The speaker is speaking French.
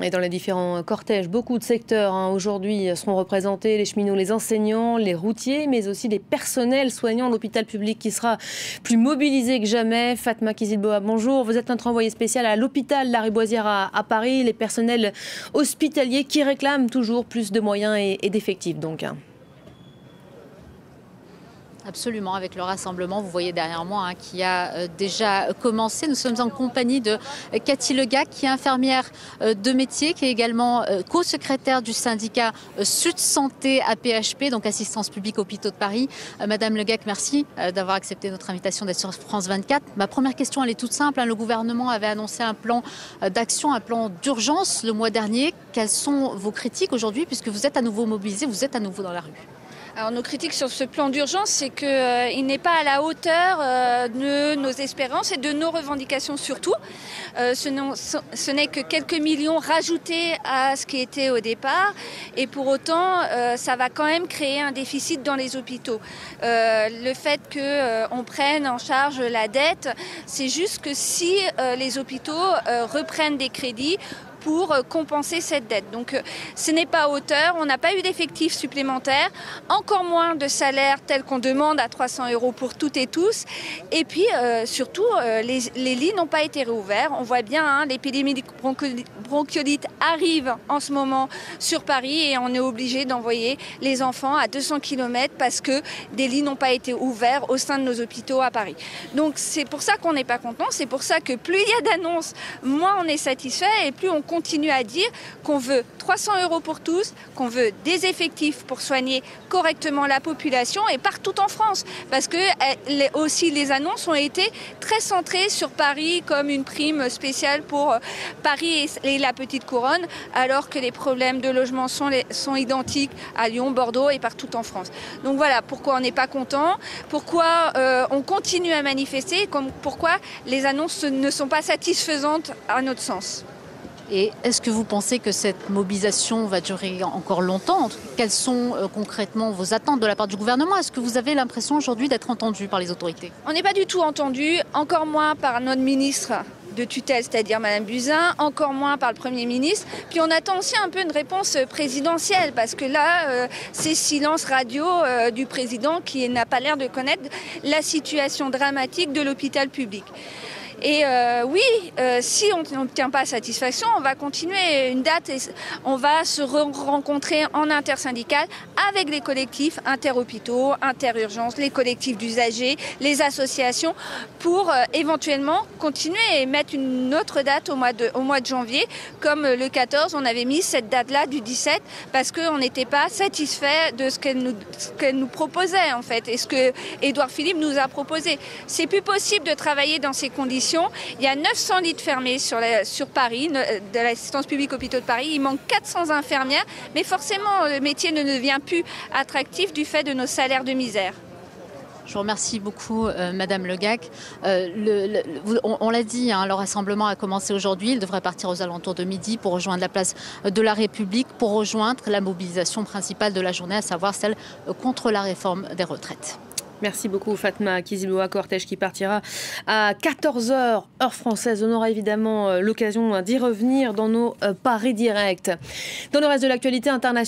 Et dans les différents cortèges, beaucoup de secteurs aujourd'hui seront représentés, les cheminots, les enseignants, les routiers, mais aussi les personnels soignants, l'hôpital public qui sera plus mobilisé que jamais. Fatma Kizilboa, bonjour. Vous êtes notre envoyé spécial à l'hôpital Lariboisière à Paris, les personnels hospitaliers qui réclament toujours plus de moyens et d'effectifs donc. Absolument, avec le rassemblement, vous voyez derrière moi, qui a déjà commencé. Nous sommes en compagnie de Cathy Legac, qui est infirmière de métier, qui est également co-secrétaire du syndicat Sud Santé APHP, donc Assistance publique hôpitaux de Paris. Madame Legac, merci d'avoir accepté notre invitation d'être sur France 24. Ma première question, elle est toute simple. Le gouvernement avait annoncé un plan d'action, un plan d'urgence le mois dernier. Quelles sont vos critiques aujourd'hui, puisque vous êtes à nouveau mobilisés, vous êtes à nouveau dans la rue? Alors nos critiques sur ce plan d'urgence, c'est qu'il n'est pas à la hauteur de nos espérances et de nos revendications surtout. Ce n'est que quelques millions rajoutés à ce qui était au départ et pour autant ça va quand même créer un déficit dans les hôpitaux. Le fait qu'on prenne en charge la dette, c'est juste que si les hôpitaux reprennent des crédits pour compenser cette dette. Donc ce n'est pas à hauteur, on n'a pas eu d'effectifs supplémentaires, encore moins de salaires tels qu'on demande à 300 € pour toutes et tous. Et puis surtout, les lits n'ont pas été réouverts. On voit bien, l'épidémie de bronchiolite arrive en ce moment sur Paris et on est obligé d'envoyer les enfants à 200 km parce que des lits n'ont pas été ouverts au sein de nos hôpitaux à Paris. Donc c'est pour ça qu'on n'est pas content, c'est pour ça que plus il y a d'annonces, moins on est satisfait et plus on continue à dire qu'on veut 300 € pour tous, qu'on veut des effectifs pour soigner correctement la population et partout en France. Parce que aussi les annonces ont été très centrées sur Paris comme une prime spéciale pour Paris et la Petite Couronne, alors que les problèmes de logement sont identiques à Lyon, Bordeaux et partout en France. Donc voilà pourquoi on n'est pas content, pourquoi on continue à manifester, pourquoi les annonces ne sont pas satisfaisantes à notre sens. Et est-ce que vous pensez que cette mobilisation va durer encore longtemps? Quelles sont concrètement vos attentes de la part du gouvernement? Est-ce que vous avez l'impression aujourd'hui d'être entendu par les autorités? On n'est pas du tout entendu, encore moins par notre ministre de tutelle, c'est-à-dire Madame Buzyn, encore moins par le Premier ministre. Puis on attend aussi un peu une réponse présidentielle, parce que là, c'est silence radio du président qui n'a pas l'air de connaître la situation dramatique de l'hôpital public. Et oui, si on n'obtient pas satisfaction, on va continuer une date et on va se rencontrer en intersyndical avec les collectifs interhôpitaux, interurgences, les collectifs d'usagers, les associations pour éventuellement continuer et mettre une autre date au mois de janvier. Comme le 14, on avait mis cette date-là du 17 parce qu'on n'était pas satisfait de ce qu'elle nous proposait en fait et ce que Édouard Philippe nous a proposé. C'est plus possible de travailler dans ces conditions. Il y a 900 lits fermés sur Paris, de l'assistance publique hôpitaux de Paris. Il manque 400 infirmières, mais forcément, le métier ne devient plus attractif du fait de nos salaires de misère. Je vous remercie beaucoup, Madame Legac. On l'a dit, le rassemblement a commencé aujourd'hui. Il devrait partir aux alentours de midi pour rejoindre la place de la République, pour rejoindre la mobilisation principale de la journée, à savoir celle contre la réforme des retraites. Merci beaucoup Fatma Kizilboa, cortège qui partira à 14 h heure française. On aura évidemment l'occasion d'y revenir dans nos Paris Direct. Dans le reste de l'actualité internationale.